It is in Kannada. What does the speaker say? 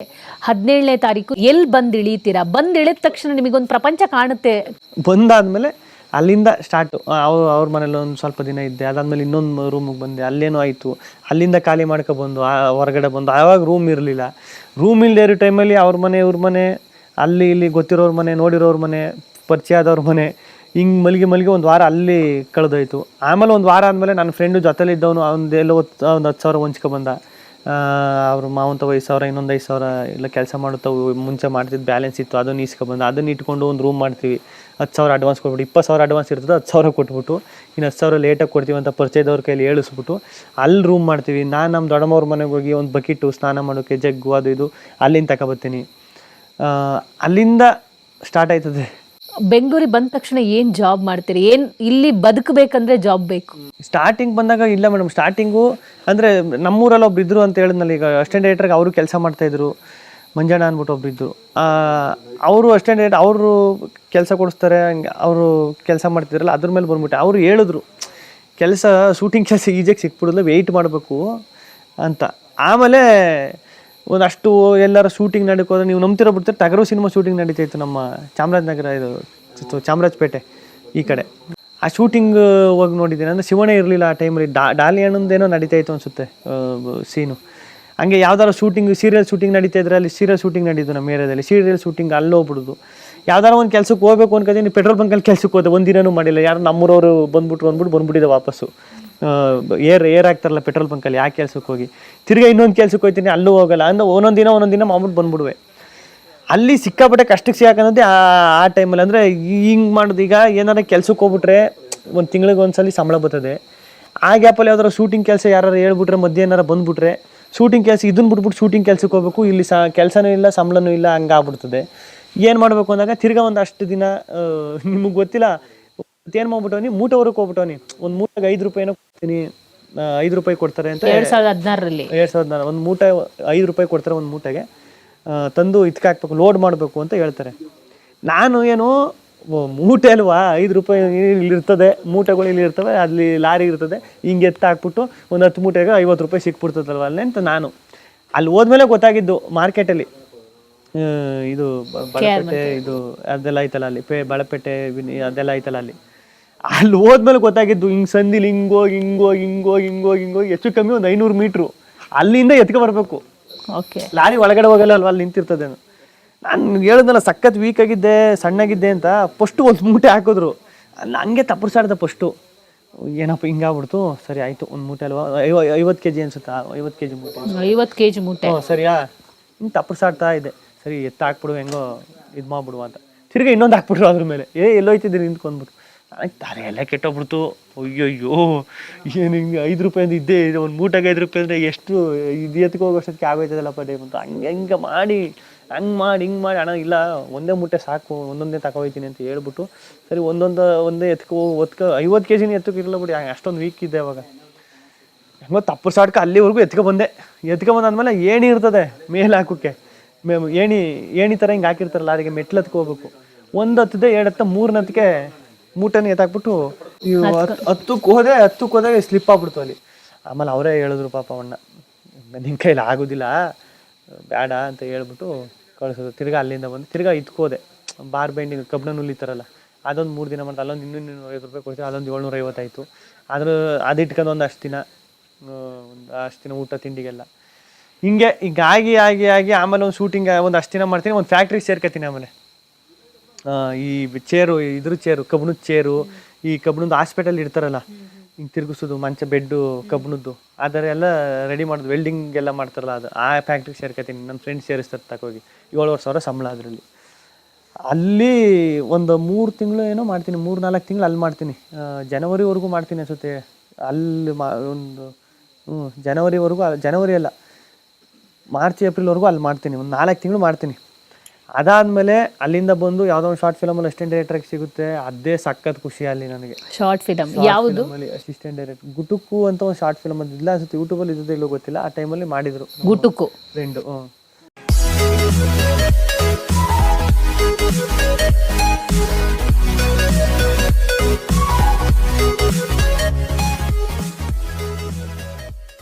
17ನೇ ತಾರೀಕು ಎಲ್ಲಿ ಬಂದು ಇಳಿತೀರಾ? ಬಂದು ಇಳಿದ ತಕ್ಷಣ ನಿಮಗೊಂದು ಪ್ರಪಂಚ ಕಾಣುತ್ತೆ. ಬಂದಾದ್ಮೇಲೆ ಅಲ್ಲಿಂದ ಸ್ಟಾರ್ಟು. ಅವ್ರ ಮನೇಲಿ ಒಂದು ಸ್ವಲ್ಪ ದಿನ ಇದ್ದೆ. ಅದಾದ್ಮೇಲೆ ಇನ್ನೊಂದು ರೂಮಿಗೆ ಬಂದೆ, ಅಲ್ಲೇನೋ ಆಯಿತು. ಅಲ್ಲಿಂದ ಖಾಲಿ ಮಾಡ್ಕೊಬಂದು ಹೊರಗಡೆ ಬಂದು ಆವಾಗ ರೂಮ್ ಇರಲಿಲ್ಲ. ರೂಮ್ ಇಲ್ಲದೆ ಇರೋ ಟೈಮಲ್ಲಿ ಅವ್ರ ಮನೆ ಇವ್ರ ಮನೆ, ಅಲ್ಲಿ ಇಲ್ಲಿ ಗೊತ್ತಿರೋರ ಮನೆ, ನೋಡಿರೋರ ಮನೆ, ಪರಿಚಯ ಆದವ್ರ ಮನೆ, ಹಿಂಗೆ ಮಲಗಿ ಒಂದು ವಾರ ಅಲ್ಲಿ ಕಳೆದೋಯ್ತು. ಆಮೇಲೆ ಒಂದು ವಾರ ಆದಮೇಲೆ ನನ್ನ ಫ್ರೆಂಡು ಜೊತೆಲಿದ್ದವನು ಒಂದೆಲ್ಲೋ ಒಂದು 10,000 ಹೊಂಚ್ಕೊಬಂದ. ಅವ್ರ ಮಾವಂತ 5,000, ಇನ್ನೊಂದು 5,000 ಇಲ್ಲ ಕೆಲಸ ಮಾಡುತ್ತವು ಮುಂಚೆ ಮಾಡ್ತಿದ್ದು ಬ್ಯಾಲೆನ್ಸ್ ಇತ್ತು, ಅದನ್ನು ಇಸ್ಕೊಬಂದು ಅದನ್ನು ಇಟ್ಕೊಂಡು ಒಂದು ರೂಮ್ ಮಾಡ್ತೀವಿ. 10,000 ಅಡ್ವಾನ್ಸ್ ಕೊಟ್ಬಿಟ್ಟು 20,000 ಅಡ್ವಾನ್ಸ್ ಇರ್ತದೆ, 10,000 ಕೊಟ್ಬಿಟ್ಟು ಇನ್ನು 10,000 ಲೇಟಾಗಿ ಕೊಡ್ತೀವಿ ಅಂತ ಪರಿಚಯದವ್ರ ಕೈಲಿ ಹೇಳಿಸ್ಬಿಟ್ಟು ಅಲ್ಲಿ ರೂಮ್ ಮಾಡ್ತೀವಿ. ನಾನು ನಮ್ಮ ದೊಡ್ಡಮ್ಮವ್ರ ಮನೆಗೆ ಹೋಗಿ ಒಂದು ಬಕೆಟು ಸ್ನಾನ ಮಾಡೋಕ್ಕೆ ಜಗ್ಗು ಅದು ಇದು ಅಲ್ಲಿಂದ ತಗೊಬರ್ತೀನಿ. ಅಲ್ಲಿಂದ ಸ್ಟಾರ್ಟ್ ಆಯ್ತದೆ. ಬೆಂಗಳೂರಿಗೆ ಬಂದ ತಕ್ಷಣ ಏನು ಜಾಬ್ ಮಾಡ್ತೀರಿ? ಏನು ಇಲ್ಲಿ ಬದುಕಬೇಕಂದ್ರೆ ಜಾಬ್ ಬೇಕು? ಸ್ಟಾರ್ಟಿಂಗ್ ಬಂದಾಗ ಇಲ್ಲ ಮೇಡಮ್, ಸ್ಟಾರ್ಟಿಂಗು ಅಂದರೆ ನಮ್ಮೂರಲ್ಲಿ ಒಬ್ರು ಇದ್ರು ಅಂತ ಹೇಳಿದ್ನಲ್ಲ, ಈಗ ಅಸಿಸ್ಟೆಂಟ್ ಡೈರೆಕ್ಟರ್ಗೆ ಅವರು ಕೆಲಸ ಮಾಡ್ತಾಯಿದ್ರು. ಮಂಜಣ್ಣ ಅಂದ್ಬಿಟ್ಟು ಒಬ್ರು ಇದ್ದರು. ಅವರು ಅಸಿಸ್ಟೆಂಟ್ ಡೈರೆಕ್ಟರ್, ಅವರು ಕೆಲಸ ಕೊಡಿಸ್ತಾರೆ, ಹಂಗೆ ಅವರು ಕೆಲಸ ಮಾಡ್ತಿದ್ರಲ್ಲ, ಅದ್ರ ಮೇಲೆ ಬಂದ್ಬಿಟ್ಟೆ. ಅವರು ಹೇಳಿದ್ರು ಕೆಲಸ ಶೂಟಿಂಗ್ ಕೆಲಸ ಈಜಿಯಾಗಿ ಸಿಕ್ಬಿಡೋದು, ವೆಯ್ಟ್ ಮಾಡಬೇಕು ಅಂತ. ಆಮೇಲೆ ಒಂದಷ್ಟು ಎಲ್ಲರ ಶೂಟಿಂಗ್ ನಡೀಕೋದ್ರೆ ನೀವು ನಂಬ್ತಿರೋ ಬಿಡ್ತಾರೆ, ಟಗರು ಸಿನಿಮಾ ಶೂಟಿಂಗ್ ನಡೀತಾಯಿತ್ತು ನಮ್ಮ ಚಾಮರಾಜನಗರ, ಇದು ಚಾಮರಾಜಪೇಟೆ ಈ ಕಡೆ. ಆ ಶೂಟಿಂಗ್ ಹೋಗಿ ನೋಡಿದ್ದೀನಿ. ಅಂದರೆ ಶಿವನೇ ಇರಲಿಲ್ಲ ಆ ಟೈಮಲ್ಲಿ. ಡಾಲಿ ಹಣ್ಣಂದೇನೋ ನಡೀತಾಯಿತ್ತು ಅನಿಸುತ್ತೆ ಸೀನು. ಹಂಗೆ ಯಾವ್ದಾರು ಶೂಟಿಂಗ್, ಸೀರಿಯಲ್ ಶೂಟಿಂಗ್ ನಡೀತಾ ಇದ್ರೆ ಅಲ್ಲಿ ಸೀರಿಯಲ್ ಶೂಟಿಂಗ್ ನಡೀತು ನಮ್ಮ ಏರಿಯಾದಲ್ಲಿ. ಸೀರಿಯಲ್ ಶೂಟಿಂಗ್ ಅಲ್ಲಿ ಹೋಗ್ಬಿಡೋದು. ಯಾವ್ದಾರು ಒಂದು ಕೆಲಸಕ್ಕೆ ಹೋಗ್ಬೇಕು ಅನ್ಕೋತೀನಿ, ಪೆಟ್ರೋಲ್ ಬಂಕಲ್ಲಿ ಕೆಲಸಕ್ಕೆ ಹೋದೆ, ಒಂದಿನೂ ಮಾಡಿಲ್ಲ. ಯಾರು ನಮ್ಮೂರವರು ಬಂದ್ಬಿಟ್ಟಿದೆ ವಾಪಸ್ಸು. ಏರ್ ಆಗ್ತಾರಲ್ಲ ಪೆಟ್ರೋಲ್ ಬಂಕಲ್ಲಿ, ಆ ಕೆಲ್ಸಕ್ಕೆ ಹೋಗಿ ತಿರ್ಗಾ ಇನ್ನೊಂದು ಕೆಲ್ಸಕ್ಕೆ ಹೋಗ್ತೀನಿ, ಅಲ್ಲೂ ಹೋಗಲ್ಲ. ಅಂದ್ರೆ ಒಂದೊಂದು ದಿನ ಮಾಮೂಲು ಬಂದ್ಬಿಡುವೆ. ಅಲ್ಲಿ ಸಿಕ್ಕಾಪಟ್ಟೆ ಕಷ್ಟಕ್ಕೆ ಸಿಗಾಕಂದ್ರೆ ಆ ಟೈಮಲ್ಲಿ. ಅಂದರೆ ಹಿಂಗೆ ಮಾಡೋದು, ಈಗ ಏನಾರ ಕೆಲ್ಸಕ್ಕೆ ಹೋಗ್ಬಿಟ್ರೆ ಒಂದು ತಿಂಗಳಿಗೆ ಒಂದ್ಸಲ ಸಂಬಳ ಬರ್ತದೆ. ಆ ಗ್ಯಾಪಲ್ಲಿ ಯಾವ್ದಾರು ಶೂಟಿಂಗ್ ಕೆಲಸ ಯಾರು ಹೇಳ್ಬಿಟ್ರೆ, ಮಧ್ಯೆ ಏನಾರ ಬಂದ್ಬಿಟ್ರೆ ಶೂಟಿಂಗ್ ಕೆಲಸ ಇದನ್ನು ಬಿಟ್ಬಿಟ್ಟು ಶೂಟಿಂಗ್ ಕೆಲಸಕ್ಕೆ ಹೋಗ್ಬೇಕು, ಇಲ್ಲಿ ಕೆಲಸನೂ ಇಲ್ಲ, ಸಂಬಳನೂ ಇಲ್ಲ, ಹಂಗೆ ಆಗ್ಬಿಡ್ತದೆ. ಏನು ಮಾಡಬೇಕು ಅಂದಾಗ ತಿರ್ಗಾ ಒಂದಷ್ಟು ದಿನ ನಿಮಗೆ ಗೊತ್ತಿಲ್ಲ ಏನು ಮಾಡ್ಬಿಟ್ಟವನಿ, ಮೂಟೆವರೆಗೆ ಹೋಗ್ಬಿಟ್ಟವನಿ. ಒಂದು ಮೂಟೆಗೆ 5 ರೂಪಾಯಿನೋ ಕೊಡ್ತೀನಿ, 5 ರೂಪಾಯಿ ಕೊಡ್ತಾರೆ ಅಂತ 2014ರಲ್ಲಿ. 2014 ಒಂದು ಮೂಟೆ 5 ರೂಪಾಯಿ ಕೊಡ್ತಾರೆ ಒಂದು ಮೂಟೆಗೆ. ತಂದು ಇದಕ್ಕೆ ಹಾಕ್ಬೇಕು, ಲೋಡ್ ಮಾಡಬೇಕು ಅಂತ ಹೇಳ್ತಾರೆ. ನಾನು ಏನು ಮೂಟೆ ಅಲ್ವಾ, 5 ರೂಪಾಯಿ ಇಲ್ಲಿರ್ತದೆ, ಮೂಟೆಗಳು ಇಲ್ಲಿ ಇರ್ತವೆ, ಅಲ್ಲಿ ಲಾರಿ ಇರ್ತದೆ, ಹಿಂಗೆ ಎತ್ತ ಹಾಕ್ಬಿಟ್ಟು ಒಂದು 10 ಮೂಟೆಗೆ 50 ರೂಪಾಯಿ ಸಿಕ್ಬಿಡ್ತದಲ್ವ ಅಲ್ಲೇ ಅಂತ. ನಾನು ಅಲ್ಲಿ ಹೋದ್ಮೇಲೆ ಗೊತ್ತಾಗಿದ್ದು ಮಾರ್ಕೆಟಲ್ಲಿ ಇದು ಬಳಪೇಟೆ ಇದು ಅದೆಲ್ಲ ಐತಲ್ಲ, ಅಲ್ಲಿ ಬಳಪೇಟೆ ಅದೆಲ್ಲ ಐತಲ್ಲ, ಅಲ್ಲಿ ಹೋದ್ಮೇಲೆ ಗೊತ್ತಾಗಿದ್ದು ಹಿಂಗೆ ಸಂದಿಲಿ ಹಿಂಗೋಗಿ ಹೆಚ್ಚು ಕಮ್ಮಿ ಒಂದು 500 ಮೀಟ್ರು ಅಲ್ಲಿಂದ ಎತ್ಕೊ ಬರ್ಬೇಕು. ಓಕೆ, ಲಾರಿ ಒಳಗಡೆ ಹೋಗಲ್ಲ ಅಲ್ವಾ, ಅಲ್ಲಿ ನಿಂತಿರ್ತದೆ. ನಾನು ಹೇಳಿದ್ನಲ್ಲ ಸಖತ್ ವೀಕ್ ಆಗಿದ್ದೆ, ಸಣ್ಣಗಿದ್ದೆ ಅಂತ. ಫಸ್ಟು ಒಂದು ಮೂಟೆ ಹಾಕಿದ್ರು, ಹಂಗೆ ತಪ್ಪರ್ಸಾಡ್ದೆ ಫಸ್ಟು. ಏನಪ್ಪ ಹಿಂಗಾಗ್ಬಿಡ್ತು, ಸರಿ ಆಯಿತು ಒಂದು ಮೂಟೆ ಅಲ್ವಾ, 50 kg ಅನ್ಸುತ್ತಾ, 50 kg ಮೂಟೆ, 50 kg ಮೂಟೆ. ಸರಿಯಾ, ಹಿಂಗೆ ತಪ್ಪರ್ಸಾಡ್ತಾ ಇದೆ. ಸರಿ ಎತ್ತ ಹಾಕ್ಬಿಡು, ಹೆಂಗೋ ಇದು ಮಾಡ್ಬಿಡುವ ಅಂತ. ತಿರ್ಗಿ ಇನ್ನೊಂದು ಹಾಕ್ಬಿಟ್ರು ಅದ್ರ ಮೇಲೆ. ಎಲ್ಲೋಯ್ತಿದ್ದೀರಿ ನಿಂತ್ಕೊಂಡ್ಬಿಟ್ಟು. ನನಗೆ ತಾರೆ ಎಲ್ಲ ಕೆಟ್ಟೋಗ್ಬಿಡ್ತು. ಅಯ್ಯಯ್ಯೋ, ಏನು ಹಿಂಗೆ 5 ರೂಪಾಯಿ ಅಂತ ಇದ್ದೇ, ಒಂದು ಮೂಟೆಗೆ 5 ರೂಪಾಯಿ ಅಂದರೆ ಎಷ್ಟು ಇದು ಎತ್ಕೊ ಹೋಗೋಷ್ಟೊತ್ತಿಗೆ ಆಗೋಯ್ತದಲ್ಲಪ್ಪ ಡೇ ಅಂತ. ಹಂಗೆ ಮಾಡಿ ಹಿಂಗೆ ಮಾಡಿ ಅಣ್ಣ ಇಲ್ಲ ಒಂದೇ ಮೂಟೆ ಸಾಕು, ಒಂದೊಂದೇ ತಗೋಯ್ತೀನಿ ಅಂತ ಹೇಳ್ಬಿಟ್ಟು, ಸರಿ ಒಂದೇ ಎತ್ಕೊ 50 kg ಎತ್ತಕ್ಕಿರಲ್ಲ ಬಿಡಿ, ಅಷ್ಟೊಂದು ವೀಕ್ ಇದ್ದೆ ಅವಾಗ. ಹೆಂಗೋ ತಪ್ಪು ಸಾಡ್ಕ ಅಲ್ಲಿವರೆಗೂ ಎತ್ಕೊಬಂದಾದ್ಮೇಲೆ ಏಣಿ ಇರ್ತದೆ ಮೇಲೆ ಹಾಕೋಕ್ಕೆ. ಏಣಿ ಥರ ಹಿಂಗೆ ಹಾಕಿರ್ತಾರಲ್ಲ, ಅದಕ್ಕೆ ಮೆಟ್ಲು ಹತ್ಕೋಬೇಕು. 1 ಹತ್ತದೆ 2 ಹತ್ತ 3 ಹತ್ತಿಗೆ ಮೂಟೆನ ಎತ್ತಾಕ್ಬಿಟ್ಟು ಹತ್ತಕ್ಕೆ ಹೋದಾಗ ಸ್ಲಿಪ್ ಆಗ್ಬಿಡ್ತು ಅಲ್ಲಿ. ಆಮೇಲೆ ಅವರೇ ಹೇಳಿದ್ರು ಪಾಪ ಅವಣ್ಣ, ನಿನ್ನ ಕೈಲಿ ಆಗೋದಿಲ್ಲ ಬೇಡ ಅಂತ ಹೇಳ್ಬಿಟ್ಟು ಕಳಿಸೋದು. ತಿರ್ಗಾ ಅಲ್ಲಿಂದ ಬಂದು ತಿರ್ಗಾ ಇದ್ಕೋದೆ. ಬಾರ್ ಬೈಂಡಿಂಗ್ ಕಬ್ಬಣ ನುಲಿತಾರಲ್ಲ, ಅದೊಂದು 3 ದಿನ ಮಾಡ್ತಾ ಅಲ್ಲೊಂದು 250 ರೂಪಾಯಿ ಕೊಡ್ತೀವಿ, ಅದೊಂದು 750 ಆಯಿತು. ಅದು ಇಟ್ಕೊಂಡು ಒಂದಷ್ಟು ದಿನ ಊಟ ತಿಂಡಿಗೆಲ್ಲ ಹಿಂಗೆ ಆಗಿ ಆಮೇಲೆ ಒಂದು ಶೂಟಿಂಗ್ ಒಂದು ದಿನ ಮಾಡ್ತೀನಿ. ಒಂದು ಫ್ಯಾಕ್ಟ್ರಿಗೆ ಸೇರ್ಕೊತೀನಿ. ಆಮೇಲೆ ಈ ಚೇರು, ಕಬ್ಬಣದ ಚೇರು, ಈ ಕಬ್ಬಣದ ಹಾಸ್ಪಿಟಲ್ ಇರ್ತಾರಲ್ಲ, ಹಿಂಗೆ ತಿರುಗಿಸೋದು, ಮಂಚ ಬೆಡ್ಡು ಕಬ್ಬಣದ್ದು ಆ ಥರ ಎಲ್ಲ ರೆಡಿ ಮಾಡೋದು, ವೆಲ್ಡಿಂಗ್ ಎಲ್ಲ ಮಾಡ್ತಾರಲ್ಲ, ಅದು ಆ ಫ್ಯಾಕ್ಟ್ರಿಗೆ ಸೇರ್ಕೊತೀನಿ. ನನ್ನ ಫ್ರೆಂಡ್ಸ್ ಸೇರಿಸ್ತಾರೆ ತಗೋಗಿ. 7,500 ಸಂಬಳ ಅದರಲ್ಲಿ. ಅಲ್ಲಿ ಒಂದು 3 ತಿಂಗಳು ಏನೋ ಮಾಡ್ತೀನಿ, 3-4 ತಿಂಗಳು ಅಲ್ಲಿ ಮಾಡ್ತೀನಿ. ಜನವರಿವರೆಗೂ ಮಾಡ್ತೀನಿ ಅನ್ಸುತ್ತೆ ಅಲ್ಲಿ. ಜನವರಿ ಅಲ್ಲ, ಮಾರ್ಚ್ ಏಪ್ರಿಲ್ವರೆಗೂ ಅಲ್ಲಿ ಮಾಡ್ತೀನಿ. ಒಂದು 4 ತಿಂಗಳು ಮಾಡ್ತೀನಿ. ಅದಾದಮೇಲೆ ಅಲ್ಲಿಂದ ಬಂದು ಯಾವುದೋ ಒಂದು ಶಾರ್ಟ್ ಫಿಲಮಲ್ಲಿ ಅಸಿಸ್ಟೆಂಟ್ ಡೈರೆಕ್ಟ್ರಿಗೆ ಸಿಗುತ್ತೆ. ಅದೇ ಸಖತ್ ಖುಷಿ ಅಲ್ಲಿ ನನಗೆ. ಶಾರ್ಟ್ ಫಿಲಮ್ ಯಾವುದು? ಅಸಿಸ್ಟೆಂಟ್ ಡೈರೆಕ್ಟರ್ ಗುಟುಕು ಅಂತ ಒಂದು ಶಾರ್ಟ್ ಫಿಲಮ್ ಅದಿಲ್ಲ ಅನ್ಸುತ್ತೆ, ಯೂಟ್ಯೂಬಲ್ಲಿ ಇದ್ದೋ ಇಲ್ಲೋ ಗೊತ್ತಿಲ್ಲ. ಆ ಟೈಮಲ್ಲಿ ಮಾಡಿದ್ರು ಗುಟುಕು ಫ್ರೆಂಡು.